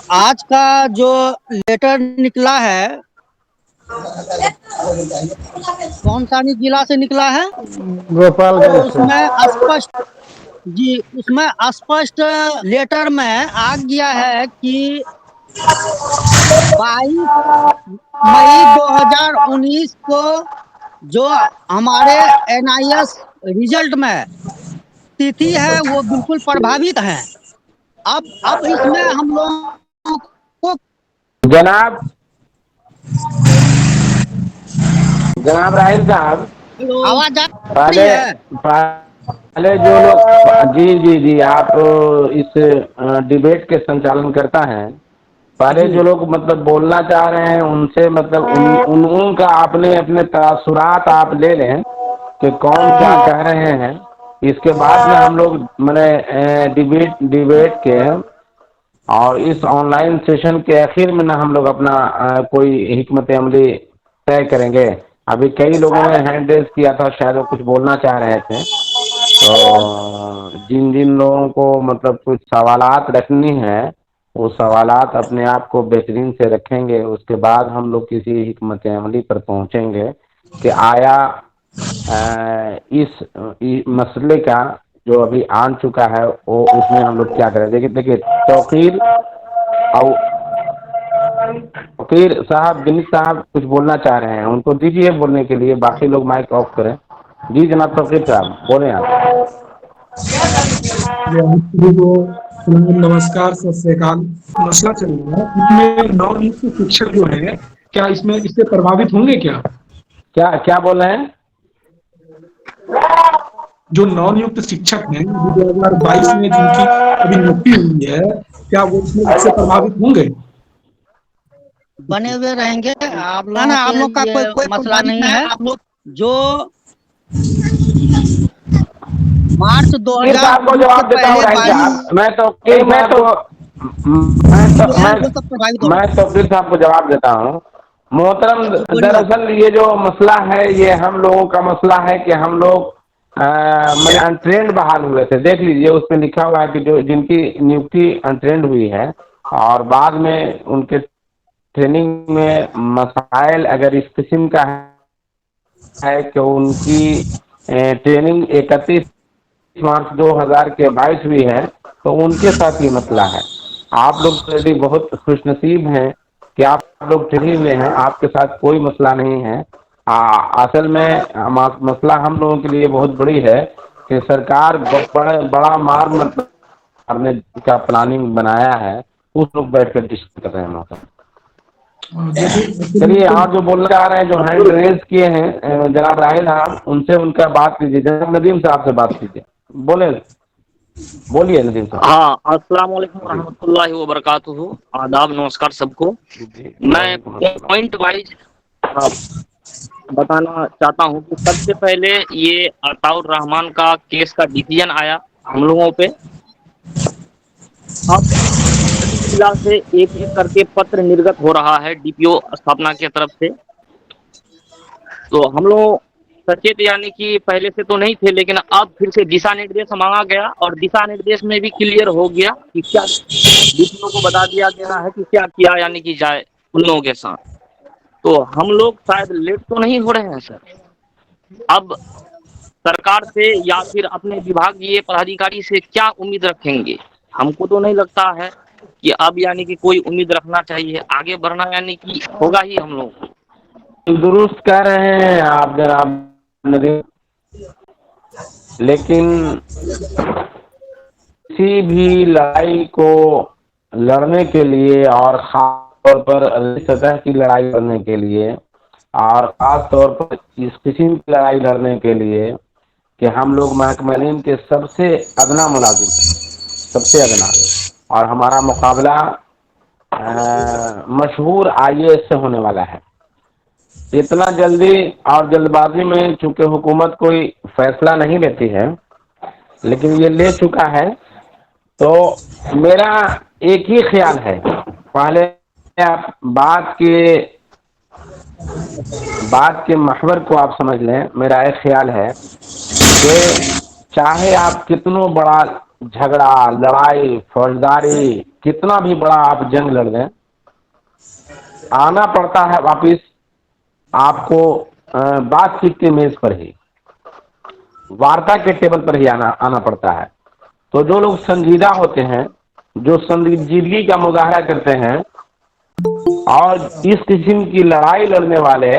आज का जो लेटर निकला है, कौन सा जिला से निकला है? तो गोपालगंज से। उसमें स्पष्ट जी उसमें स्पष्ट लेटर में आ गया है कि 22 मई 2019 को जो हमारे एनआईएस रिजल्ट में तिथि है वो बिल्कुल प्रभावित है। अब इसमें हम लोगों को जनाब जनाब राहिल साहब, आवाज आ रही पहले है? पहले जो लोग, जी जी जी, आप इस डिबेट के संचालन करता हैं। पहले जी जो लोग मतलब बोलना चाह रहे हैं उनसे मतलब उनका आपने अपने तासुरात आप ले लें कि कौन जी क्या कह रहे हैं। इसके बाद में हम लोग मैंने डिबेट डिबेट के और इस ऑनलाइन सेशन के आखिर में ना हम लोग अपना कोई हिकमत अमली तय करेंगे। अभी कई लोगों ने हैंड रेज किया था, शायद वो कुछ बोलना चाह रहे थे। तो जिन जिन लोगों को मतलब कुछ सवालात रखनी है वो सवालात अपने आप को बेहतरीन से रखेंगे। उसके बाद हम लोग किसी हिकमत अमली पर पहुंचेंगे कि आया इस मसले का जो अभी आन चुका है वो उसमें हम लोग क्या करें। देखिए देखिए, तौकीर और फकीर साहब, विनीत साहब कुछ बोलना चाह रहे हैं, उनको दीजिए बोलने के लिए, बाकी लोग माइक ऑफ करें। जी जनाब फकीर साहब बोले आप। जो आप सभी को सलाम, नमस्कार, सत श्री अकाल। मसला चल रहा है इसमें नवनियुक्त शिक्षक जो है, क्या इसमें इससे प्रभावित होंगे क्या? क्या क्या बोल रहे हैं? जो नवनियुक्त शिक्षक हैं अभी 2022 में जिनकी अभी नियुक्ति हुई है, क्या वो इससे प्रभावित होंगे? बने हुए रहेंगे। आप ना लोगों ना, आप के लोग का ये कोई कोई मसला प्रभावित नहीं ना है, है। आप लोग। जो मार्च फकीर साहब को 2019 से जवाब देता हूँ पहले राहिल 22 साहब। मैं तो फकीर साहब को जो है वो सब प्रभावित मैं होंगे। तो फकीर साहब को जवाब देता हूँ। मोहतरम, जी बोलिए। दरअसल ये जो मसला है ये हम लोगों का मसला है कि हम लोग मैं अनट्रेंड बहाल हुए थे। देख लीजिए उसमें लिखा हुआ है कि जो जिनकी नियुक्ति अनट्रेंड हुई है और बाद में उनके ट्रेनिंग में मसाइल अगर इस किस्म का है कि उनकी ट्रेनिंग 31 मार्च 2000 के 22 हुई है तो उनके साथ ये मसला है। आप लोग तो यदि बहुत खुशनसीब हैं कि आप लोग ट्रेनिंग में हैं, आपके साथ कोई मसला नहीं है। असल में मसला हम लोगों के लिए बहुत बड़ी है कि सरकार बड़ा मार मतलब मारने का प्लानिंग बनाया है। उस लोग बैठ कर डिस्कस कर रहे हैं मौसम। जैसे चलिए यहाँ जो बोलना चाह रहे हैं, जो हैंड रेज किए हैं जनाब राहिल साहब, उनसे उनका बात कीजिए। जनाब नदीम साहब से बात कीजिए। बोले, बोलिए नदीम साहब। हाँ, अस्सलाम वालेकुम जी रहमतुल्लाहि व बरकातुहू। आदाब, नमस्कार सबको। जी, मैं वालेकुम अस्सलाम। पॉइंट वाइज बताना चाहता हूँ कि सबसे पहले ये अताउर रहमान का केस का डिसीजन आया हम लोगों पे। अब सभी जिला से एक एक करके पत्र निर्गत हो रहा है डीपीओ स्थापना की तरफ से। तो हम लोग सचेत यानी कि पहले से तो नहीं थे, लेकिन अब फिर से दिशा निर्देश मांगा गया और दिशा निर्देश में भी क्लियर हो गया कि क्या डीपीओ को बता दिया गया है कि क्या किया यानी कि जाए उन लोगों के साथ। तो हम लोग शायद लेट तो नहीं हो रहे हैं सर। अब सरकार से या फिर अपने विभागीय पदाधिकारी से क्या उम्मीद रखेंगे? हमको तो नहीं लगता है कि अब यानी कि कोई उम्मीद रखना चाहिए। आगे बढ़ना यानी कि होगा ही हम लोग को। दुरुस्त कह रहे हैं आप जनाब नदीम, लेकिन किसी भी लड़ाई को लड़ने के लिए और खास तौर पर सतह की लड़ाई लड़ने के लिए और खास तौर पर इस किस्म की लड़ाई लड़ने के लिए कि हम लोग महकमलीन के सबसे अदना मुलाजिम हैं, सबसे अदना। और हमारा मुकाबला मशहूर आईएएस से होने वाला है। इतना जल्दी और जल्दबाजी में चूंकि हुकूमत कोई फैसला नहीं लेती है, लेकिन ये ले चुका है, तो मेरा एक ही ख्याल है। पहले आप बात के महवर को आप समझ लें। मेरा एक ख्याल है कि चाहे आप कितनों बड़ा झगड़ा, लड़ाई, फौजदारी, कितना भी बड़ा आप जंग लड़ लें, आना पड़ता है वापिस आपको बातचीत के मेज पर ही, वार्ता के टेबल पर ही आना आना पड़ता है। तो जो लोग संजीदा होते हैं, जो संजीदगी का मुजाहरा करते हैं और इस किस्म की लड़ाई लड़ने वाले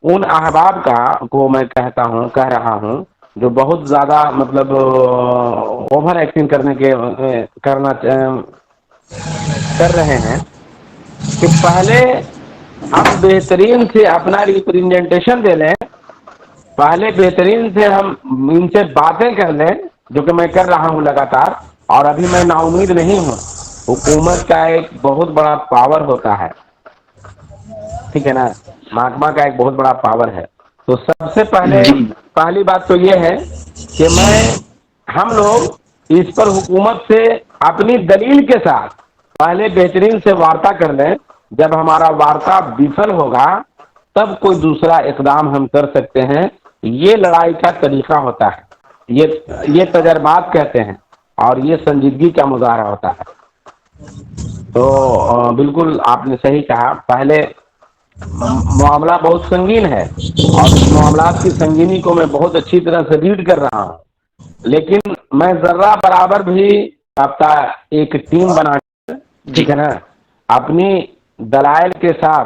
उन अहबाब का को मैं कह रहा हूँ जो बहुत ज्यादा मतलब ओवर एक्टिंग कर रहे हैं कि पहले हम बेहतरीन से अपना रिप्रेजेंटेशन दे लें, पहले बेहतरीन से हम इनसे बातें कर लें, जो कि मैं कर रहा हूं लगातार, और अभी मैं नाउम्मीद नहीं हूं। हुकूमत का एक बहुत बड़ा पावर होता है, ठीक है ना, महकमा का एक बहुत बड़ा पावर है। तो सबसे पहली बात तो ये है कि हम लोग इस पर हुकूमत से अपनी दलील के साथ पहले बेहतरीन से वार्ता कर लें। जब हमारा वार्ता विफल होगा तब कोई दूसरा इकदाम हम कर सकते हैं। ये लड़ाई का तरीका होता है, ये तजर्बात कहते हैं, और ये संजीदगी का मुजाहरा होता है। तो बिल्कुल आपने सही कहा, पहले मामला बहुत संगीन है और इस मामला की संगीनी को मैं बहुत अच्छी तरह से रीड कर रहा हूँ, लेकिन मैं जर्रा बराबर भी आपका एक टीम बना, ठीक है ना, अपनी दलाइल के साथ,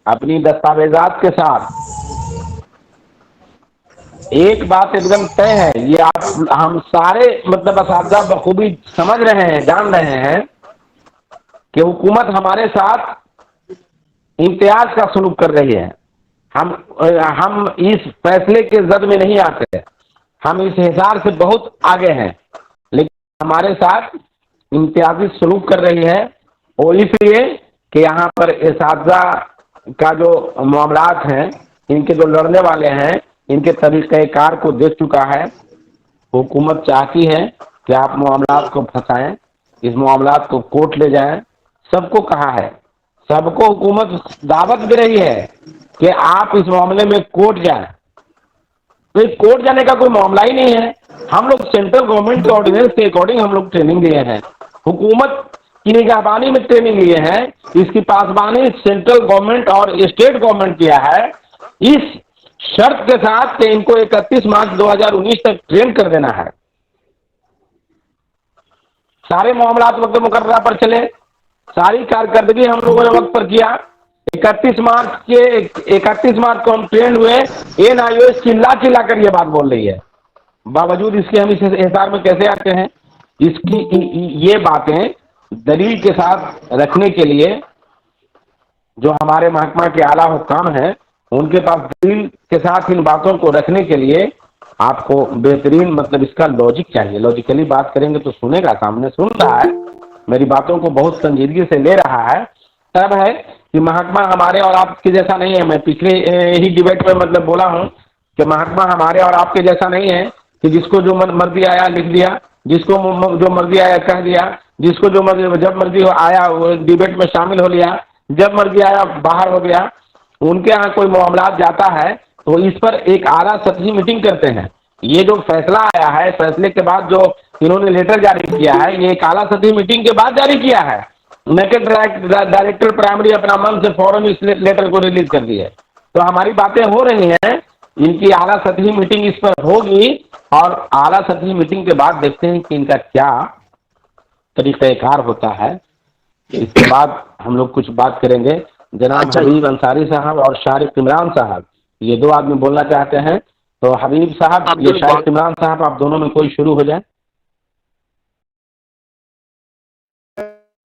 अपनी दस्तावेजात के साथ एक बात एकदम तय है, ये हम सारे मतलब असातिज़ा बखूबी समझ रहे हैं, जान रहे हैं कि हुकूमत हमारे साथ इम्तियाज का सलूक कर रही है। हम इस फैसले के जद में नहीं आते, हम इस हिसाब से बहुत आगे हैं, लेकिन हमारे साथ इम्तियाजी सलूक कर रही है। और इसलिए कि यहाँ पर असातिज़ा का जो मामलात हैं, इनके जो लड़ने वाले हैं, इनके तरीक़ेकार को देख चुका है। हुकूमत चाहती है कि आप मामलात को फंसाएं, इस मामलात को कोर्ट ले जाएं। सबको कहा है, सबको हुकूमत दावत दे रही है कि आप इस मामले में कोर्ट जाएं। तो कोर्ट जाने का कोई मामला ही नहीं है। हम लोग सेंट्रल गवर्नमेंट के ऑर्डिनेंस के अकॉर्डिंग हम लोग ट्रेनिंग लिए हैं, हुकूमत की निगहबानी में ट्रेनिंग लिए हैं। इसकी पासबानी सेंट्रल गवर्नमेंट और स्टेट गवर्नमेंट किया है, इस शर्त के साथ कि इनको 31 मार्च 2019 तक ट्रेन कर देना है। सारे मामला वक्त मुकर्ररा पर चले, सारी कारकर्दगी हम लोगों ने वक्त पर किया। 31 मार्च को हम ट्रेन हुए। NIOS चिल्ला चिल्ला कर ये बात बोल रही है, बावजूद इसके हम इस हिसार में कैसे आते हैं? ये बातें दलील के साथ रखने के लिए जो हमारे महकमा के आला हुक्काम हैं, उनके पास दलील के साथ इन बातों को रखने के लिए आपको बेहतरीन मतलब इसका लॉजिक चाहिए। लॉजिकली बात करेंगे तो सुनेगा, सामने सुन रहा है, मेरी बातों को बहुत संजीदगी से ले रहा है। तब है कि महकमा हमारे और आपके जैसा नहीं है। मैं पिछले ही डिबेट में मतलब बोला हूँ कि महकमा हमारे और आपके जैसा नहीं है कि जिसको जो मर्जी आया लिख दिया, जिसको जो मर्जी आया कह दिया, जिसको जो मर्जी जब मर्जी आया वो डिबेट में शामिल हो लिया, जब मर्जी आया बाहर हो गया। उनके यहाँ कोई मामला जाता है तो इस पर एक आला सतही मीटिंग करते हैं। ये जो फैसला आया है, फैसले के बाद जो इन्होंने लेटर जारी किया है, ये एक आला सतही मीटिंग के बाद जारी किया है। नेकेड डायरेक्टर प्राइमरी अपना मन से फौरन इस लेटर को रिलीज कर दी है। तो हमारी बातें हो रही हैं, इनकी आला सतही मीटिंग इस पर होगी और आला सतही मीटिंग के बाद देखते हैं कि इनका क्या तरीक़ाकार होता है। इसके बाद हम लोग कुछ बात करेंगे। जनाब हबीब अंसारी साहब और शारिक इमरान साहब, ये दो आदमी बोलना चाहते हैं। तो हबीब साहब, ये शारिक इमरान साहब, आप दोनों में कोई शुरू हो जाए।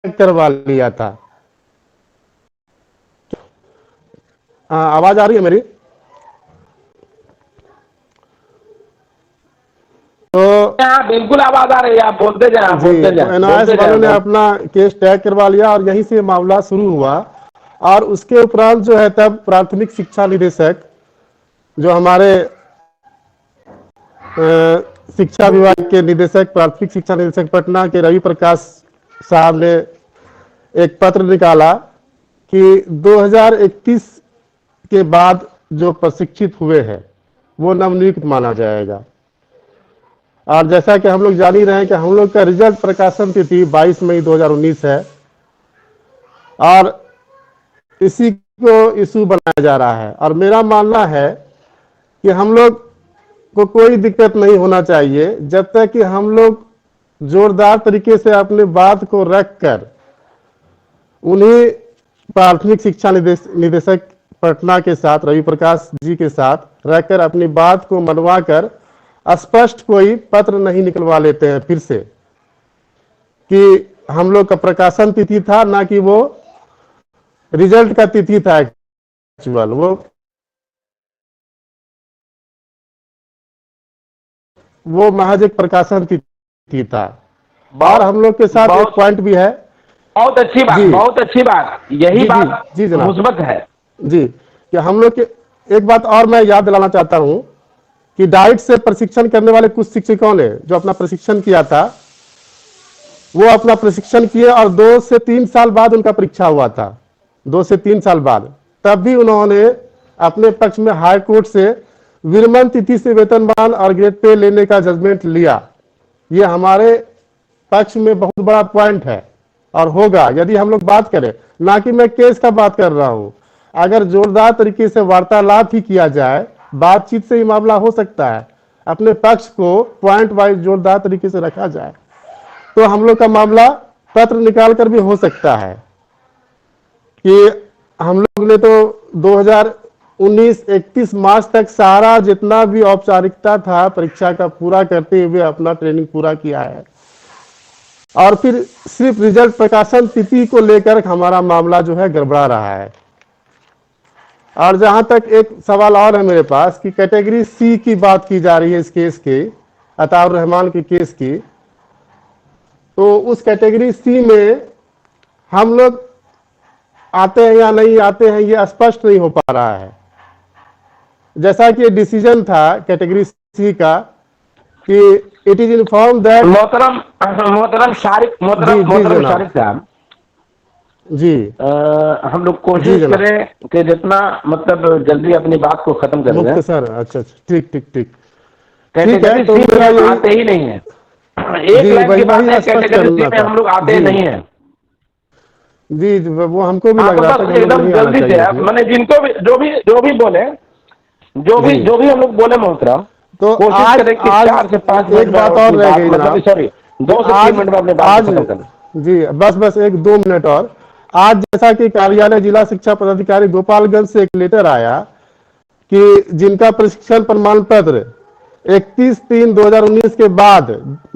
करवा लिया था। आवाज आ रही है मेरी? तो बिल्कुल आवाज आ रही है, आप बोलते जाए, बोलते जाए। एनआईएस वालों ने अपना केस टैग करवा लिया और यहीं से मामला शुरू हुआ। और उसके उपरांत जो है तब प्राथमिक शिक्षा निदेशक, जो हमारे शिक्षा विभाग के निदेशक, प्राथमिक शिक्षा निदेशक पटना के रवि प्रकाश साहब ने एक पत्र निकाला कि 2031 के बाद जो प्रशिक्षित हुए हैं वो नवनियुक्त माना जाएगा। और जैसा कि हम लोग जान ही रहे हैं कि हम लोग का रिजल्ट प्रकाशन तिथि 22 मई 2019 है और इसी को इशू बनाया जा रहा है। और मेरा मानना है कि हम लोग को कोई दिक्कत नहीं होना चाहिए जब तक कि हम लोग जोरदार तरीके से अपने बात को रखकर उन्हीं प्राथमिक शिक्षा निदेशक पटना के साथ रवि प्रकाश जी के साथ रहकर अपनी बात को मनवा कर स्पष्ट कोई पत्र नहीं निकलवा लेते हैं फिर से कि हम लोग का प्रकाशन तिथि था, ना कि वो रिजल्ट का तिथि था एक्चुअल। वो महज एक प्रकाशन तिथि था। और हम लोग के साथ एक पॉइंट भी है। बहुत अच्छी बात, बहुत अच्छी बात, यही बात जी जनाब, मुस्बत है जी कि हम लोग के एक बात और मैं याद दिलाना चाहता हूं कि डाइट से प्रशिक्षण करने वाले कुछ शिक्षकों ने जो अपना प्रशिक्षण किया था, वो अपना प्रशिक्षण किए और 2 से 3 साल बाद उनका परीक्षा हुआ था। 2 से 3 साल बाद तब भी उन्होंने अपने पक्ष में हाई कोर्ट से विरमण तिथि से वेतनमान और ग्रेड पे लेने का जजमेंट लिया। ये हमारे पक्ष में बहुत बड़ा पॉइंट है और होगा यदि हम लोग बात करें, ना कि मैं केस का बात कर रहा हूं। अगर जोरदार तरीके से वार्तालाप ही किया जाए, बातचीत से ही मामला हो सकता है। अपने पक्ष को पॉइंट वाइज जोरदार तरीके से रखा जाए तो हम लोग का मामला पत्र निकाल कर भी हो सकता है। कि हम लोग ने तो 2019-31 मार्च तक सारा जितना भी औपचारिकता था परीक्षा का पूरा करते हुए अपना ट्रेनिंग पूरा किया है और फिर सिर्फ रिजल्ट प्रकाशन तिथि को लेकर हमारा मामला जो है गड़बड़ा रहा है। और जहां तक एक सवाल और है मेरे पास कि कैटेगरी सी की बात की जा रही है इस केस के, अताउर रहमान के केस की, तो उस कैटेगरी सी में हम लोग आते हैं या नहीं आते हैं ये स्पष्ट नहीं हो पा रहा है। जैसा कि डिसीजन था कैटेगरी सी का कि इट इज इन्फॉर्म दैट मोहतरम शारिक साहब जी हम लोग कोशिश करें कि जितना मतलब जल्दी अपनी बात को खत्म कर दें। सर अच्छा ठीक ठीक ठीक ठीक है, तो हम आते ही नहीं है। एक लाइन की बात है, कैटेगरी सी में हम लोग आते नहीं है। जी वो हमको भी लग रहा था कि एकदम जल्दी से मैंने जिनको भी जो भी बोले जो भी हम लोग बोले मोहतरम, तो कोशिश करें कि 4 से 5 मिनट एक बात और रह गई जनाब, सॉरी 2 से 3 मिनट में अपने बात खत्म कर दें। जी बस 1-2 मिनट और। आज जैसा कि कार्यालय जिला शिक्षा पदाधिकारी गोपालगंज से एक लेटर आया कि जिनका प्रशिक्षण प्रमाण पत्र 31/3/2019 के बाद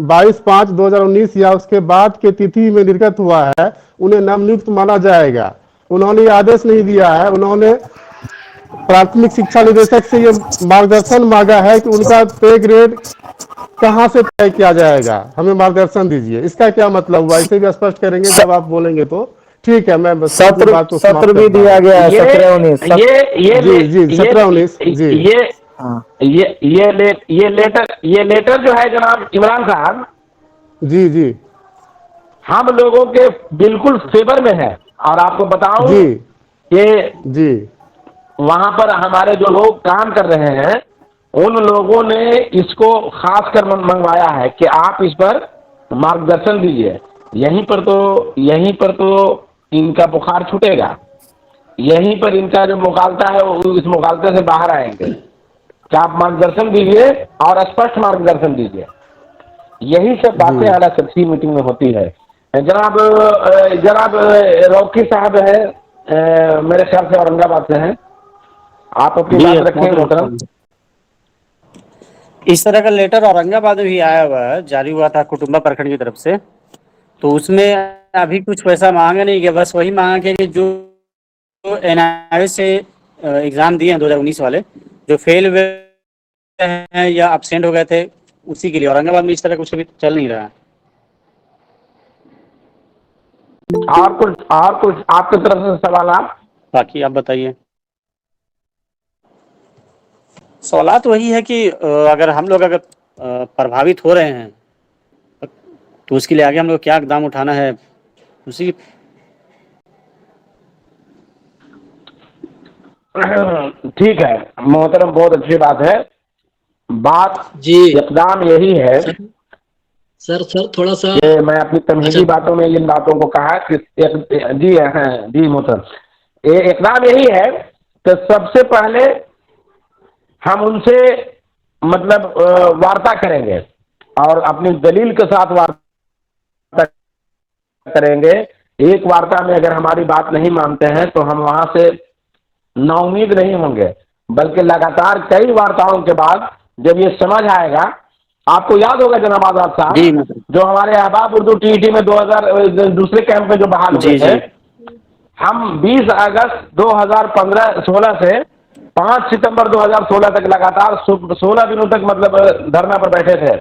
22/5/2019 या उसके बाद के तिथि में निर्गत हुआ है, उन्हें नवनियुक्त माना जाएगा। उन्होंने आदेश नहीं दिया है। उन्होंने प्राथमिक शिक्षा निदेशक से ये मार्गदर्शन मांगा है कि उनका पे ग्रेड कहां से तय किया जाएगा, हमें मार्गदर्शन दीजिए। इसका क्या मतलब हुआ, इसे भी स्पष्ट करेंगे जब आप बोलेंगे तो ठीक है। मैं सत्र भी दिया गया है 17-19 जी 17-19 जी ये लेटर जो है जनाब इमरान साहब, जी हम लोगों के बिल्कुल फेवर में है। और आपको बताऊं कि वहां पर हमारे जो लोग काम कर रहे हैं उन लोगों ने इसको खास कर मंगवाया है कि आप इस पर मार्गदर्शन दीजिए। यहीं पर तो इनका बुखार छूटेगा, यहीं पर इनका जो मुकालता है वो इस मुकालते से बाहर आएंगे। क्या आप मार्गदर्शन दीजिए और स्पष्ट मार्गदर्शन दीजिए। यही सब बातें आला सच्ची मीटिंग में होती है। जनाब रॉकी साहब है, मेरे ख्याल से औरंगाबाद से हैं। आप अपनी बात रखें मोहतरम। इस तरह का लेटर औरंगाबाद में भी आया हुआ है, जारी हुआ था कुटुंबा प्रखंड की तरफ से। तो उसमें अभी कुछ पैसा मांगा नहीं गया, बस वही मांगा गया कि जो एनआईओ से एग्जाम दिए हैं 2019 वाले, जो फेल हुए हैं या absent हो गए थे, उसी के लिए। औरंगाबाद में इस तरह कुछ अभी चल नहीं रहा है। और कुछ आपकी तरफ से सवाल आप बाकी आप बताइए। सवाल तो वही है कि अगर हम लोग प्रभावित हो रहे हैं तो उसके लिए आगे हम लोग क्या कदम उठाना है, उसी ठीक है मोहतरम, बहुत अच्छी बात है। बात जी इकदाम यही है सर थोड़ा सा। कि मैं अपनी तमहीदी अच्छा। बातों में इन बातों को कहा कि जी हाँ जी मोहतरम, ये इकदाम यही है कि सबसे पहले हम उनसे मतलब वार्ता करेंगे और अपनी दलील के साथ वार्ता करेंगे। एक वार्ता में अगर हमारी बात नहीं मानते हैं तो हम वहां से नाउम्मीद नहीं होंगे, बल्कि लगातार कई वार्ताओं के बाद जब ये समझ आएगा, आपको याद होगा जनाब आजाद साहब, जी मतलब जो हमारे अहबाब उर्दू टीईटी में 2000 दूसरे कैंप में जो बहाल हुए जी थे, जी हम 20 अगस्त 2015-16 से 5 सितंबर 2016 तक लगातार 16 दिनों तक मतलब धरना पर बैठे थे।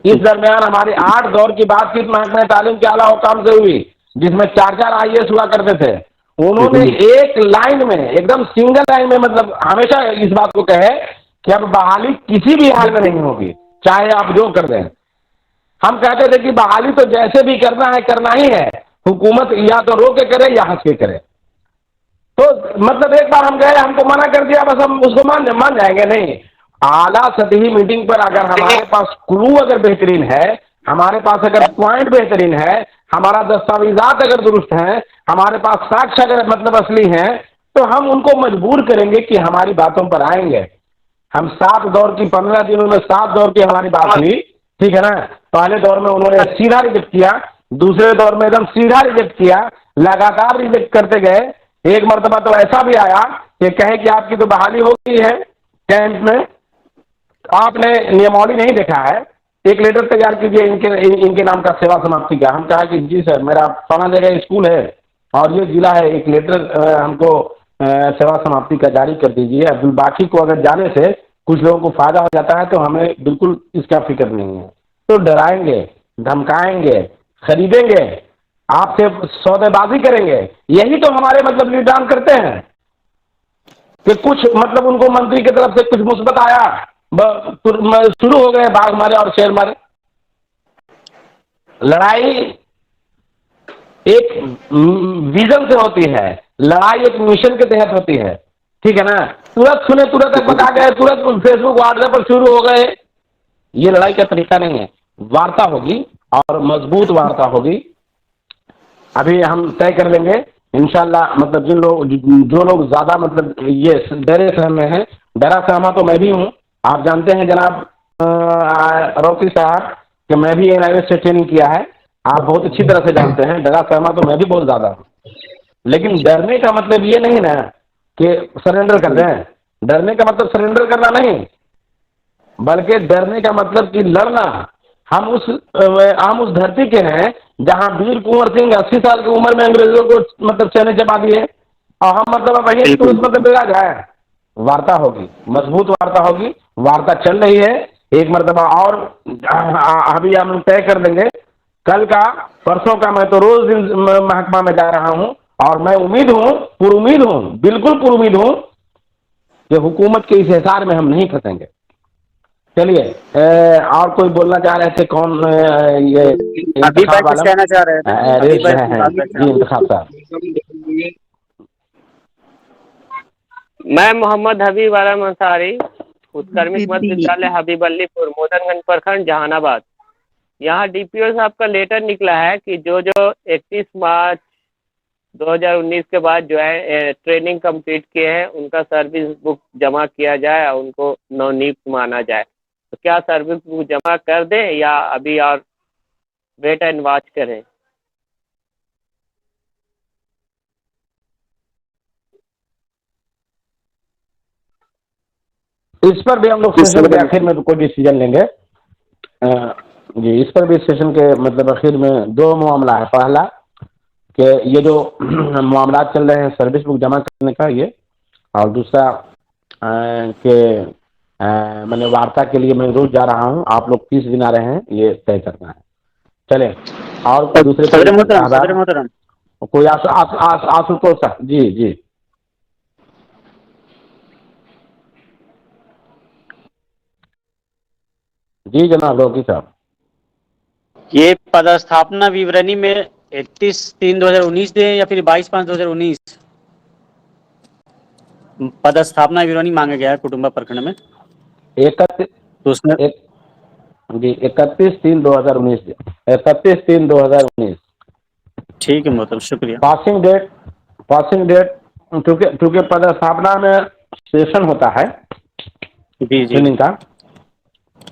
इस दरमियान हमारी 8 दौर की बातचीत महकमा तालीम के आला हुकाम से हुई, जिसमें 4-4 आईएएस हुआ करते थे। उन्होंने एक लाइन में, एकदम सिंगल लाइन में, मतलब हमेशा इस बात को कहे कि अब बहाली किसी भी हाल में नहीं होगी, चाहे आप जो कर दें। हम कहते थे कि बहाली तो जैसे भी करना है करना ही है, हुकूमत या तो रो के करे या हंस के करे। तो मतलब एक बार हम गए, हमको मना कर दिया, बस हम उसको मान जाएंगे नहीं। आला सतही मीटिंग पर अगर हमारे पास क्लू अगर बेहतरीन है, हमारे पास अगर पॉइंट बेहतरीन है, हमारा दस्तावेजात अगर दुरुस्त है, हमारे पास साक्ष्य अगर मतलब असली हैं, तो हम उनको मजबूर करेंगे कि हमारी बातों पर आएंगे। हम 7 दौर की 15 दिनों में 7 दौर की हमारी बात हुई, ठीक है ना। पहले दौर में उन्होंने सीधा रिजेक्ट किया, दूसरे दौर में एकदम सीधा रिजेक्ट किया, लगातार रिजेक्ट करते गए। एक मरतबा तो ऐसा भी आया कि कहे कि आपकी तो बहाली हो गई है कैंप में, आपने नियमावली नहीं देखा है, एक लेटर तैयार कीजिए इनके नाम का सेवा समाप्ति का। हम कहा कि जी सर, मेरा फला जगह स्कूल है और ये जिला है, एक लेटर हमको सेवा समाप्ति का जारी कर दीजिए। अब बाकी को अगर जाने से कुछ लोगों को फायदा हो जाता है तो हमें बिल्कुल इसका फिक्र नहीं है। तो डराएंगे, धमकाएंगे, खरीदेंगे, आपसे सौदेबाजी करेंगे, यही तो हमारे मतलब लीडर करते हैं। कि कुछ मतलब उनको मंत्री की तरफ से कुछ मुस्बत आया, शुरू हो गए बाघ मारे और शेर मारे। लड़ाई एक विजन से होती है, लड़ाई एक मिशन के तहत होती है, ठीक है ना। तुरंत सुने तुरंत बता गए, तुरंत फेसबुक व्हाट्सएप पर शुरू हो गए, ये लड़ाई का तरीका नहीं है। वार्ता होगी और मजबूत वार्ता होगी। अभी हम तय कर लेंगे इंशाल्लाह, मतलब जो लोग ज्यादा मतलब ये डरे सहमे हैं, डरा सहमा तो मैं भी हूँ। आप जानते हैं जनाब रौकी साहब कि मैं भी एनआईए से ट्रेनिंग किया है, आप बहुत अच्छी तरह से जानते हैं, डरा सहमा तो मैं भी बहुत ज्यादा हूँ। लेकिन डरने का मतलब ये नहीं ना कि सरेंडर कर दें, डरने का मतलब सरेंडर करना नहीं, बल्कि डरने का मतलब कि लड़ना। हम उस धरती के हैं जहां वीर कुंवर सिंह 80 साल की उम्र में अंग्रेजों को मतलब चने चबा दिए, और हम मतलब वही तुरंत मतलब बिगड़ा जाए। वार्ता होगी, मजबूत वार्ता होगी, वार्ता चल रही है। एक मरतबा और अभी हम तय कर देंगे, कल का परसों का, मैं तो रोज दिन महकमा में जा रहा हूं और मैं उम्मीद हूं, पुरुमीद हूं, बिल्कुल पुरुमीद हूं कि हुकूमत के इस हिसार में हम नहीं फंसेंगे। चलिए, और कोई बोलना चाह रहे थे? कौन ये अभी भाई इंतखाब कुछ आलम कहना चाह रहे थे, अभी रेस भाई रहे हैं जी, इंतखाब साहब। मैं मोहम्मद हबीब आलम अंसारी, उत्क्रमित मध्य विद्यालय हबीब अलीपुर, मोदनगंज प्रखंड, जहानाबाद। यहाँ डीपीओ साहब का लेटर निकला है कि जो 31 मार्च 2019 के बाद जो है ट्रेनिंग कंप्लीट किए हैं, उनका सर्विस बुक जमा किया जाए और उनको नवनियुक्त माना जाए। तो क्या सर्विस बुक जमा कर दें या अभी और वेट एंड वॉच करें? इस पर भी हम लोग सेशन के आखिर में कोई डिसीजन लेंगे। जी, इस पर भी सेशन के मतलब आखिर में 2 मामला है। पहला कि ये जो मामला चल रहे हैं सर्विस बुक जमा करने का, ये, और दूसरा कि मैंने वार्ता के लिए मैं रोज जा रहा हूँ, आप लोग 30 दिन आ रहे हैं, ये तय करना है। चले, और दूसरे सदर मोहतरम कोई आशुतोष साहब? जी जी जी जनाब रौकी साहब। ये पदस्थापना विवरणी में 31/3/2019 दे या फिर 22/5/2019 पदस्थापना विवरणी मांगा गया है कुटुंबा प्रखंड में। 31 तो उसमें एक जी 31/3/2019 31/3/2019 ठीक है मोहतरम, शुक्रिया। पासिंग डेट चूंकि पदस्थापना में सेशन होता है जी जी ट्रेनिंग का।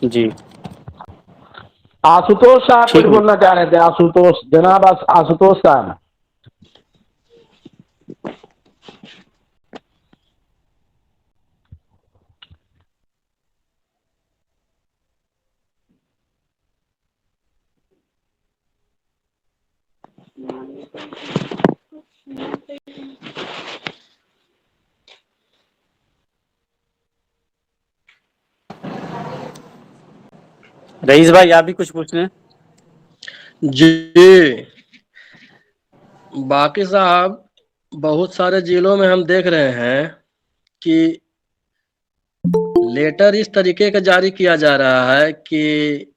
जी, आशुतोष साहब कुछ ठीक है। बोलना चाह रहे थे। आशुतोष, जनाब आशुतोष साहब। रईस भाई, आप भी कुछ पूछ लें। जी, बाकी साहब बहुत सारे जिलों में हम देख रहे हैं कि लेटर इस तरीके का जारी किया जा रहा है कि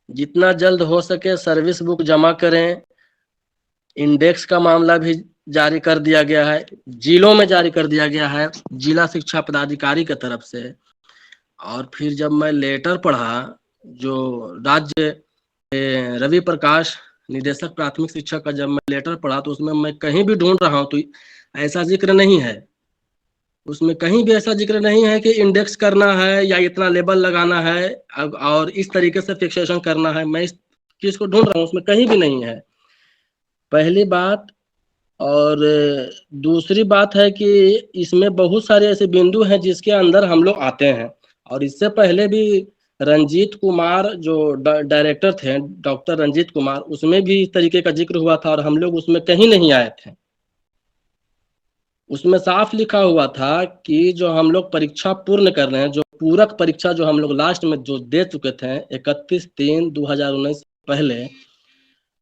जितना जल्द हो सके सर्विस बुक जमा करें। इंडेक्स का मामला भी जारी कर दिया गया है, जिलों में जारी कर दिया गया है जिला शिक्षा पदाधिकारी की तरफ से। और फिर जब मैं लेटर पढ़ा जो राज्य रवि प्रकाश निदेशक प्राथमिक शिक्षा का जब मैं लेटर पढ़ा तो उसमें मैं कहीं भी ढूंढ रहा हूं तो ऐसा जिक्र नहीं है। उसमें कहीं भी ऐसा जिक्र नहीं है कि इंडेक्स करना है या इतना लेबल लगाना है और इस तरीके से फिक्सेशन करना है। मैं इस चीज को ढूंढ रहा हूँ, उसमें कहीं भी नहीं है, पहली बात। और दूसरी बात है कि इसमें बहुत सारे ऐसे बिंदु हैं जिसके अंदर हम लोग आते हैं। और इससे पहले भी रंजीत कुमार जो डायरेक्टर थे, डॉक्टर रंजीत कुमार, उसमें भी इस तरीके का जिक्र हुआ था और हम लोग उसमें कहीं नहीं आए थे। उसमें साफ लिखा हुआ था कि जो हम लोग परीक्षा पूर्ण कर रहे हैं, जो पूरक परीक्षा जो हम लोग लास्ट में जो दे चुके थे 31/3/2019 पहले,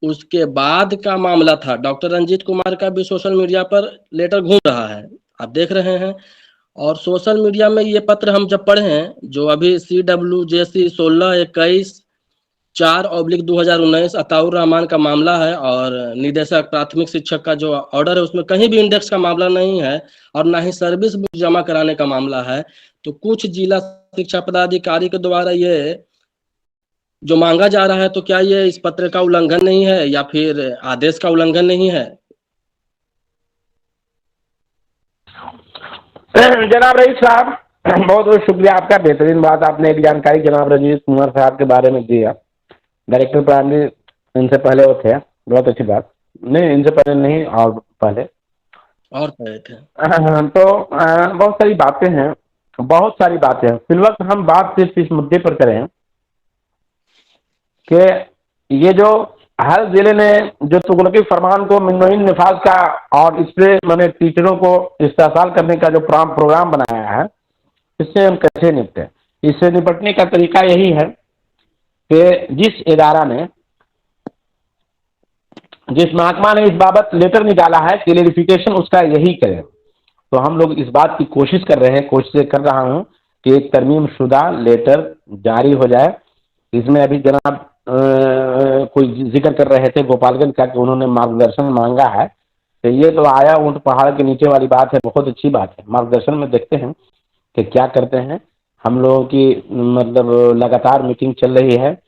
उसके बाद का मामला था। डॉक्टर रंजीत कुमार का भी सोशल मीडिया पर लेटर घूम रहा है, आप देख रहे हैं। और सोशल मीडिया में ये पत्र हम जब पढ़े हैं जो अभी CWJC 16/21/4/2019 अताउर रहमान का मामला है और निदेशक प्राथमिक शिक्षक का जो ऑर्डर है उसमें कहीं भी इंडेक्स का मामला नहीं है और ना ही सर्विस बुक जमा कराने का मामला है। तो कुछ जिला शिक्षा पदाधिकारी के द्वारा ये जो मांगा जा रहा है, तो क्या ये इस पत्र का उल्लंघन नहीं है या फिर आदेश का उल्लंघन नहीं है? जनाब रईस साहब, बहुत बहुत शुक्रिया आपका। बेहतरीन बात आपने एक जानकारी जनाब रंजीत कुमार साहब के बारे में दिया। डायरेक्टर प्राइमरी इनसे पहले वो थे, बहुत अच्छी बात। नहीं, इनसे पहले नहीं, और पहले और पहले थे। तो बहुत सारी बातें हैं, बहुत सारी बातें हैं। फिलवक्त हम बात सिर्फ इस मुद्दे पर करें कि ये जो हर जिले ने जो तुगलकी फरमान को मिनमोइन नफाज का और इस पे मैंने टीचरों को इस्तेसाल करने का जो प्रोग्राम बनाया है, इससे हम कैसे निपटे। इससे निपटने का तरीका यही है कि जिस इदारा ने, जिस महकमा ने इस बाबत लेटर निकाला है, क्लियरिफिकेशन उसका यही करे। तो हम लोग इस बात की कोशिश कर रहे हैं, कोशिश कर रहा हूं कि एक तरमीम शुदा लेटर जारी हो जाए। इसमें अभी जनाब कोई जिक्र कर रहे थे गोपालगंज का कि उन्होंने मार्गदर्शन मांगा है, तो ये तो आया ऊंट पहाड़ के नीचे वाली बात है, बहुत अच्छी बात है। मार्गदर्शन में देखते हैं कि क्या करते हैं। हम लोगों की मतलब लगातार मीटिंग चल रही है।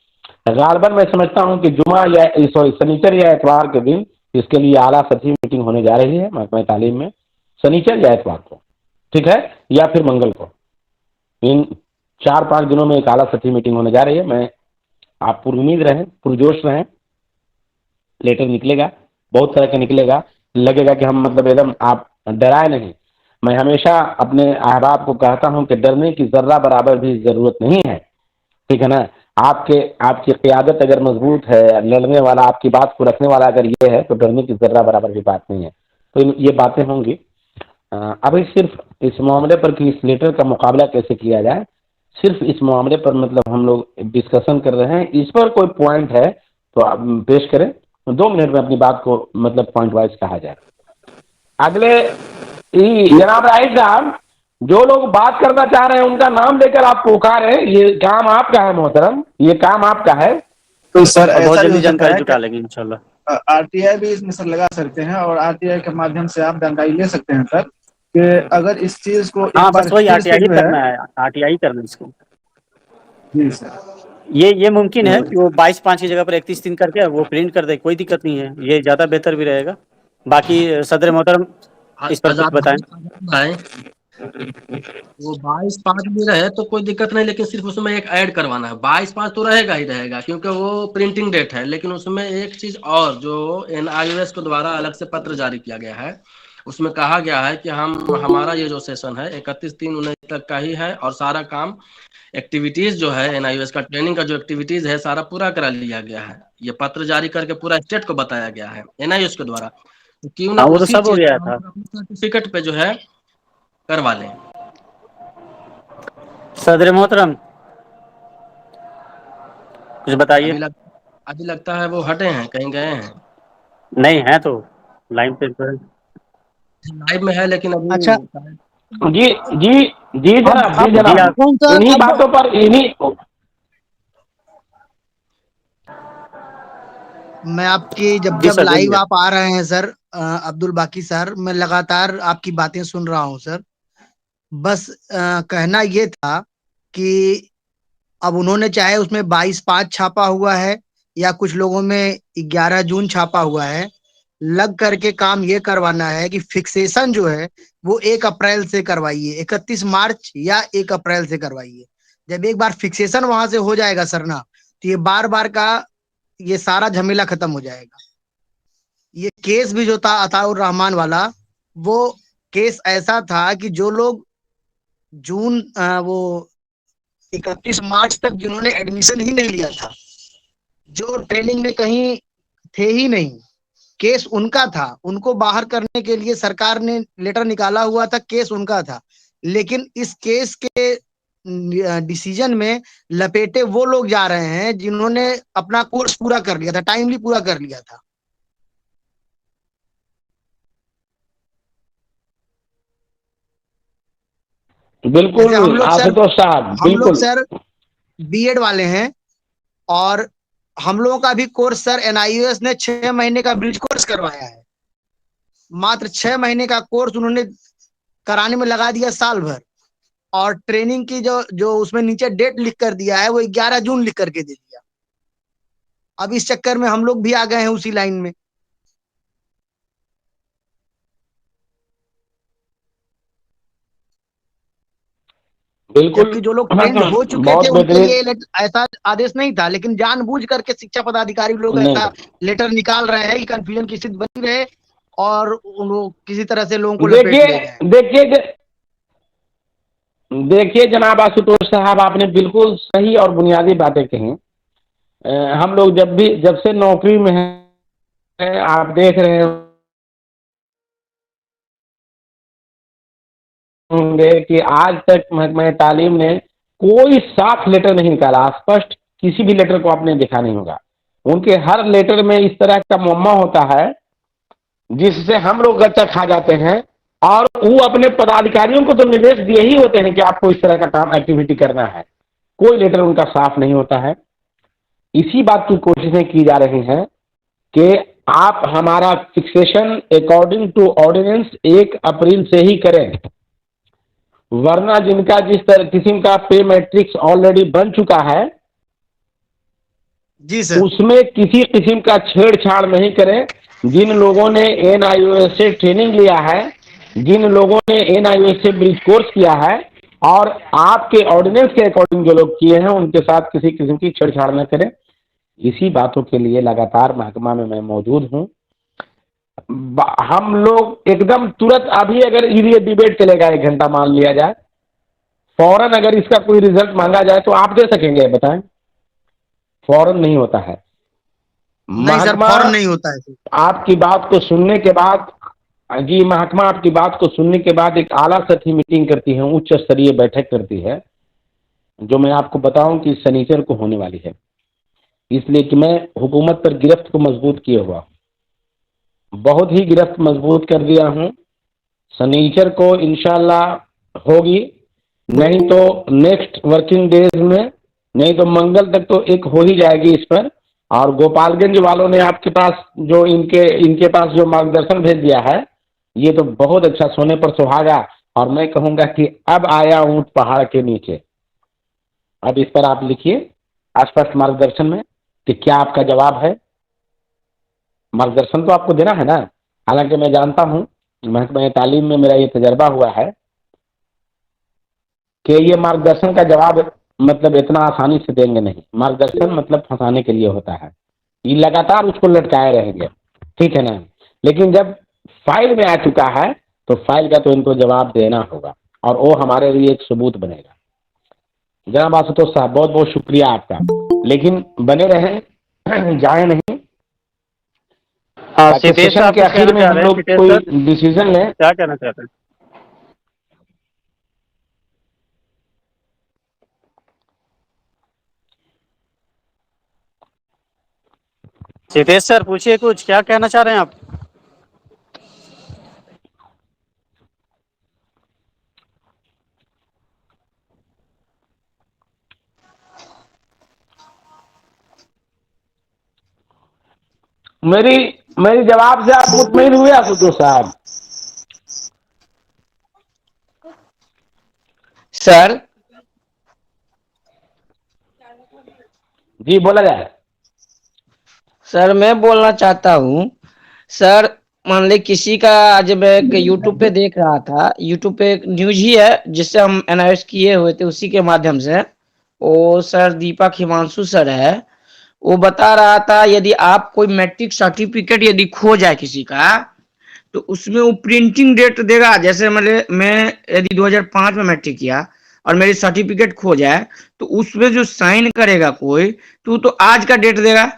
गालबन मैं समझता हूं कि जुमा या सॉरी शनिचर या इतवार के दिन इसके लिए आला सतही मीटिंग होने जा रही है महकमा तालीम में, शनिचर या इतवार को, ठीक है, या फिर मंगल को। इन 4-5 दिनों में एक आला सतही मीटिंग होने जा रही है। मैं आप पुरुमीद रहें, पुरजोश रहें, लेटर निकलेगा, बहुत तरह का निकलेगा। लगेगा कि हम मतलब एकदम, आप डराए नहीं। मैं हमेशा अपने अहबाब को कहता हूं कि डरने की जर्रा बराबर भी जरूरत नहीं है, ठीक है ना। आपकी क़ियादत अगर मजबूत है, लड़ने वाला, आपकी बात को रखने वाला अगर ये है, तो डरने की जर्रा बराबर भी बात नहीं है। तो ये बातें होंगी। अभी सिर्फ इस मामले पर कि इस लेटर का मुकाबला कैसे किया जाए, सिर्फ इस मामले पर मतलब हम लोग डिस्कशन कर रहे हैं। इस पर कोई पॉइंट है तो आप पेश करें, 2 मिनट में अपनी बात को मतलब पॉइंट वाइज कहा जाए। अगले जनाब राहिल साहब, जो लोग बात करना चाह रहे हैं उनका नाम लेकर आप पुकारें। ये काम आपका है मोहतरम, ये काम आपका है। तो सर बहुत ऐसा भी जल्दी हो सकता जानकारी है जुटा कि लेंगे इंशाल्लाह। RTI भी इसमें सर लगा सकते हैं और RTI के माध्यम से आप जानकारी ले सकते हैं सर। कि अगर इस चीज को हाँ एक बार बस वही फिर से आरटीआई जो है। करना है, आरटीआई करना है इसको। जी सर। ये मुमकिन है कि वो 22/5 की जगह पर 31 दिन करके वो प्रिंट कर दे, कोई दिक्कत नहीं है, ये ज्यादा बेहतर भी रहेगा। बाकी सदर मोहतरम इस पर कुछ आजाद बताएं। भाई, वो 22/5 भी रहे तो कोई दिक्कत नहीं, लेकिन सिर्फ उसमें एक ऐड करवाना है। 22/5 तो रहेगा ही रहेगा क्योंकि वो प्रिंटिंग डेट है, लेकिन उसमें एक चीज और जो NIOS के द्वारा अलग से पत्र जारी किया गया है, उसमें कहा गया है कि हमारा ये जो सेशन है 31/3/19 तक का ही है और सारा काम एक्टिविटीज जो है NIOS का ट्रेनिंग का जो एक्टिविटीज है सारा पूरा करा लिया गया है। ये पत्र जारी करके पूरा स्टेट को बताया गया है NIOS के द्वारा, तो क्यों ना हाँ वो तो उसी सब हो चीज गया को हम था। अपने सर्टिफिकेट पे जो है करवा लें। सदर मोहतरम कुछ बताइए। अभी लगता है वो हटे हैं, कहीं गए हैं। नहीं है तो लाइन पे तो है। लाइव में है लेकिन अभी अच्छा, जी जी जी जनाब, जी अब जी जनाब, आप कौन सा इन्हीं अब बातों पर इन्हीं मैं आपकी जब जी जब सर लाइव बोलिए। आप आ रहे हैं सर, अब्दुल बाकी सर, मैं लगातार आपकी बातें सुन रहा हूं सर। बस कहना ये था कि अब उन्होंने चाहे उसमें 22/5 छापा हुआ है या कुछ लोगों में 11 जून छापा हुआ है, लग करके काम ये करवाना है कि फिक्सेशन जो है वो 1 अप्रैल से करवाइए, 31 मार्च या 1 अप्रैल से करवाइए। जब एक बार फिक्सेशन वहां से हो जाएगा सर ना, तो ये बार बार का ये सारा झमेला खत्म हो जाएगा। ये केस भी जो था अताउर रहमान वाला, वो केस ऐसा था कि जो लोग जून वो 31 मार्च तक जिन्होंने एडमिशन ही नहीं लिया था, जो ट्रेनिंग में कहीं थे ही नहीं, केस उनका था। उनको बाहर करने के लिए सरकार ने लेटर निकाला हुआ था, केस उनका था। लेकिन इस केस के डिसीजन में लपेटे वो लोग जा रहे हैं जिन्होंने अपना कोर्स पूरा कर लिया था, टाइमली पूरा कर लिया था। जैसे हम बिल्कुल लोग सर आशुतोष साहब, हम लोग बिल्कुल सर बीएड वाले हैं, और हम लोगों का भी कोर्स सर NIOS ने 6 महीने का ब्रिज कोर्स करवाया है। मात्र 6 महीने का कोर्स उन्होंने कराने में लगा दिया साल भर, और ट्रेनिंग की जो जो उसमें नीचे डेट लिख कर दिया है वो 11 जून लिख करके दे दिया। अब इस चक्कर में हम लोग भी आ गए हैं उसी लाइन में। बिल्कुल जबकि जो लोग ट्रेंड हो चुके थे बहुत उनके लिए बेहतरीन। ऐसा आदेश नहीं था, लेकिन जानबूझ करके शिक्षा पदाधिकारी लोग नहीं ऐसा लेटर निकाल रहे हैं कि कंफ्यूजन की स्थिति बनी रहे और लोग किसी तरह से लोगों को लपेट देखिए ले जाए। देखिए जनाब आशुतोष साहब, आपने बिल्कुल सही और बुनियादी बातें कही। हम लोग जब से नौकरी में हैं, आप देख रहे होंगे कि आज तक महकमा तालीम ने कोई साफ लेटर नहीं निकाला। स्पष्ट किसी भी लेटर को आपने देखा नहीं होगा। उनके हर लेटर में इस तरह का मुअम्मा होता है जिससे हम लोग गच्चा खा जाते हैं, और वो अपने पदाधिकारियों को तो निर्देश दिए ही होते हैं कि आपको इस तरह का काम एक्टिविटी करना है। कोई लेटर उनका साफ नहीं होता है। इसी बात की कोशिशें की जा रही हैं कि आप हमारा फिक्सेशन अकॉर्डिंग टू ऑर्डिनेंस 1 अप्रैल से ही करें, वरना जिनका जिस तरह किस्म का पे मैट्रिक्स ऑलरेडी बन चुका है जी सर। उसमें किसी किस्म का छेड़छाड़ नहीं करें। जिन लोगों ने NIOS से ट्रेनिंग लिया है, जिन लोगों ने NIOS से ब्रिज कोर्स किया है और आपके ऑर्डिनेंस के अकॉर्डिंग जो लोग किए हैं, उनके साथ किसी किस्म की छेड़छाड़ न करें। इसी बातों के लिए लगातार महकमा में मैं मौजूद हूँ। हम लोग एकदम तुरंत अभी अगर ये डिबेट चलेगा 1 घंटा मान लिया जाए, फौरन अगर इसका कोई रिजल्ट मांगा जाए तो आप दे सकेंगे? बताएं। फौरन नहीं होता है। नहीं सर, फौरन नहीं होता है। आपकी बात को सुनने के बाद जी, महकमा आपकी बात को सुनने के बाद एक आला सतही मीटिंग करती है, उच्च स्तरीय बैठक करती है, जो मैं आपको बताऊं कि शनिचर को होने वाली है। इसलिए कि मैं हुकूमत पर गिरफ्त को मजबूत किए हुआ, बहुत ही गिरफ्त मजबूत कर दिया हूं। शनिचर को इंशाल्लाह होगी, नहीं तो नेक्स्ट वर्किंग डेज में, नहीं तो मंगल तक तो एक हो ही जाएगी इस पर। और गोपालगंज वालों ने आपके पास जो इनके पास जो मार्गदर्शन भेज दिया है, ये तो बहुत अच्छा, सोने पर सुहागा। और मैं कहूंगा कि अब आया ऊंट पहाड़ के नीचे। अब इस पर आप लिखिए स्पष्ट मार्गदर्शन में कि क्या आपका जवाब है। मार्गदर्शन तो आपको देना है ना। हालांकि मैं जानता हूं, महकमा तालीम में मेरा ये तजर्बा हुआ है कि ये मार्गदर्शन का जवाब मतलब इतना आसानी से देंगे नहीं। मार्गदर्शन मतलब फंसाने के लिए होता है, ये लगातार उसको लटकाए रहेंगे, ठीक है ना। लेकिन जब फाइल में आ चुका है तो फाइल का तो इनको जवाब देना होगा, और वो हमारे लिए एक सबूत बनेगा। जनाब आशुतोष साहब, बहुत बहुत शुक्रिया आपका, लेकिन बने रहें, जाए नहीं, ताकि सिद्धेश सेशन साहब के कुछ आखिर कहना में चाह हम रहे हैं? लोग सिद्धेश कोई सर डिसीजन लें। क्या कहना चाहते हैं? सिद्धेश सर पूछिए कुछ, क्या कहना चाह रहे हैं आप? मेरी मेरी जवाब से आप मुतमईन हुए आशुतोष साहब? सर जी बोला जाए। सर मैं बोलना चाहता हूँ सर, मान ली किसी का, आज मैं एक यूट्यूब पे देख रहा था, यूट्यूब पे एक न्यूज ही है जिससे हम एनालाइज किए हुए थे उसी के माध्यम से। वो सर दीपक हिमांशु सर है, वो बता रहा था यदि आप कोई मैट्रिक सर्टिफिकेट यदि खो जाए किसी का, तो उसमें वो प्रिंटिंग डेट देगा। जैसे मैं यदि 2005 में मैट्रिक किया और मेरी सर्टिफिकेट खो जाए, तो उसमें जो साइन करेगा कोई, तो आज का डेट देगा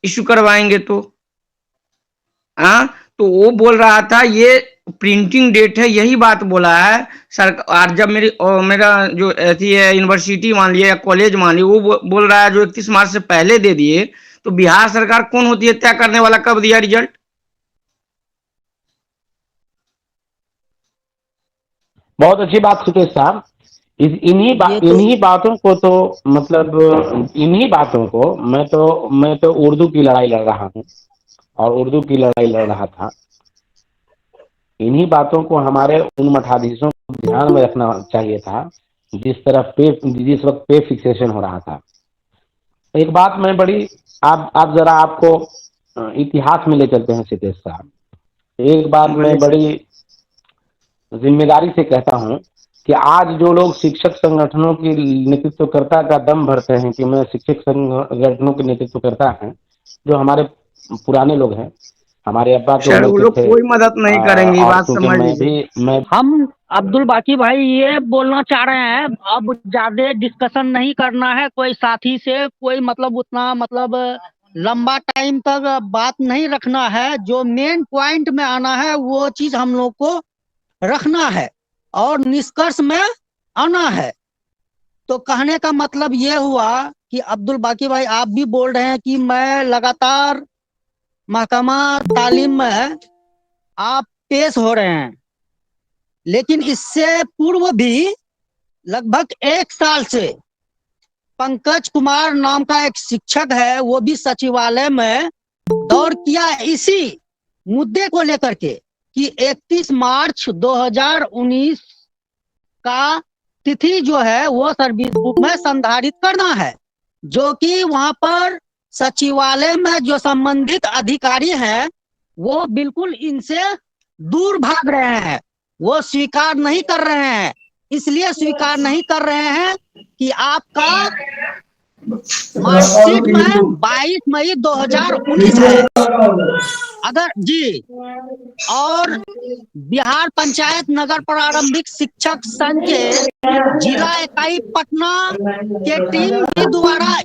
इशू करवाएंगे तो। हाँ, तो वो बोल रहा था ये प्रिंटिंग डेट है, यही बात बोला है सरकार। जब मेरा जो थी यूनिवर्सिटी मान लिया या कॉलेज मान लिया, वो बोल रहा है जो 31 मार्च से पहले दे दिए, तो बिहार सरकार कौन होती है तय करने वाला कब दिया रिजल्ट? बहुत अच्छी बात सुकेश साहब। इन्हीं बातों को तो मतलब इन्हीं बातों को मैं तो उर्दू की लड़ाई लड़ रहा हूँ, और उर्दू की लड़ाई लड़ रहा था। इन्हीं बातों को हमारे उन मठाधीशों को ध्यान में रखना चाहिए था जिस वक्त पे फिक्सेशन हो रहा था। एक बात मैं बड़ी, आप जरा आपको इतिहास में ले चलते हैं सिद्धेश साहब। एक बात मैं बोलिए सर। बड़ी जिम्मेदारी से कहता हूं कि आज जो लोग शिक्षक संगठनों की नेतृत्वकर्ता का दम भरते हैं कि मैं शिक्षक संगठनों के नेतृत्वकर्ता हैं, जो हमारे पुराने लोग हैं, हमारे अब्बा के सर उम्र वो के लोग थे। कोई मदद नहीं करेंगे, ये और बात चूंकि समझ मैं लीजिए। भी मैं हम अब्दुल बाकी भाई ये बोलना चाह रहे हैं, अब ज्यादा डिस्कशन नहीं करना है कोई साथी से, कोई मतलब उतना मतलब लंबा टाइम तक बात नहीं रखना है। जो मेन पॉइंट में आना है वो चीज हम लोग को रखना है और निष्कर्ष में आना है। तो कहने का मतलब ये हुआ कि अब्दुल बाकी भाई आप भी बोल रहे हैं कि मैं लगातार महकमा तालीम में आप पेश हो रहे हैं, लेकिन इससे पूर्व भी लगभग 1 साल से पंकज कुमार नाम का एक शिक्षक है, वो भी सचिवालय में दौड़ किया इसी मुद्दे को लेकर के कि 31 मार्च 2019 का तिथि जो है वो सर्विस बुक में संधारित करना है, जो कि वहां पर सचिवालय में जो संबंधित अधिकारी हैं वो बिल्कुल इनसे दूर भाग रहे हैं, वो स्वीकार नहीं कर रहे हैं। इसलिए स्वीकार नहीं कर रहे हैं कि आपका मार्कशीट में 22 मई 2019 है। अगर जी, और बिहार पंचायत नगर प्रारंभिक शिक्षक संघ के जिला इकाई पटना के टीम भी द्वारा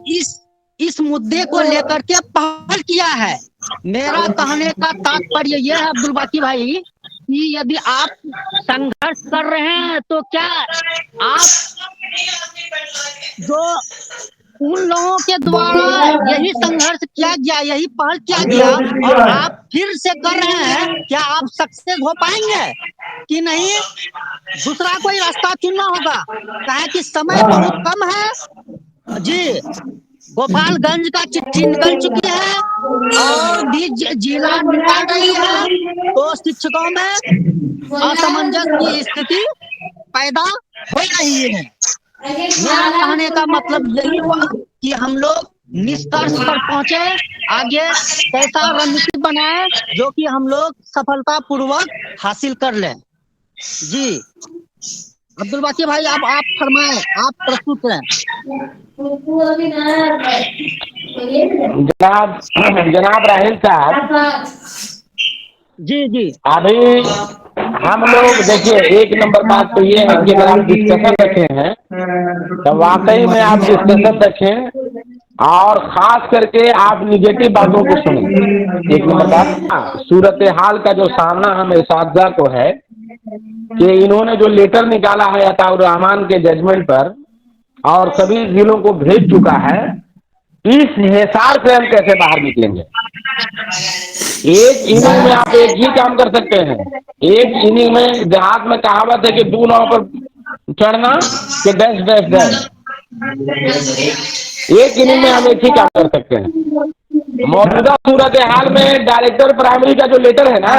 इस मुद्दे को लेकर के पहल किया है। मेरा कहने का तात्पर्य यह है अब्दुल बाकी भाई कि यदि आप संघर्ष कर रहे हैं तो क्या आप जो उन लोगों के द्वारा यही संघर्ष किया गया, यही पहल किया गया और आप फिर से कर रहे हैं, क्या आप सक्सेस हो पाएंगे कि नहीं? दूसरा कोई रास्ता चुनना होगा, कहे कि समय बहुत कम है जी। गोपालगंज का चिट्ठी निकल चुकी है और भी जिला निकाल रही है, तो शिक्षकों में असमंजस की स्थिति पैदा हो रही है। मेरा कहने का मतलब यही हुआ कि हम लोग निष्कर्ष पर पहुंचे, आगे कैसा रणनीति बनाए जो कि हम लोग सफलता पूर्वक हासिल कर लें। जी अब्दुल बाकी भाई, अब आप फरमाएं, आप प्रस्तुत हैं। जनाब जनाब राहिल साहब, जी जी अभी हम लोग देखिए, एक नंबर बात तो ये है कि अगर आप डिस्कशन रखे हैं तो वाकई में आप डिस्कशन रखें, और खास करके आप निगेटिव बातों को सुने। एक नंबर बात, सूरत हाल का जो सामना हमें साजा को है कि इन्होंने जो लेटर निकाला है अताउर रहमान के जजमेंट पर और सभी जिलों को भेज चुका है, इस हिसाब से हम कैसे बाहर निकलेंगे। एक इनिंग में आप एक ही काम कर सकते हैं। एक इनिंग में देहात में कहावत है कि 2 नाव पर चढ़ना कि डैश डैश डैश। एक इनिंग में हम एक ही काम कर सकते हैं। मौजूदा सूरत हाल में डायरेक्टर प्राइमरी का जो लेटर है ना,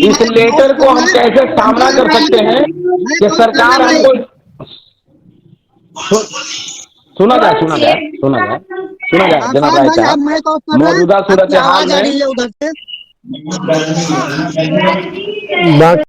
इस लेटर को हम कैसे सामना कर सकते हैं कि सरकार हमको सुना जाए जनाब राय साहब, मौजूदा सूरत हाल में बाकी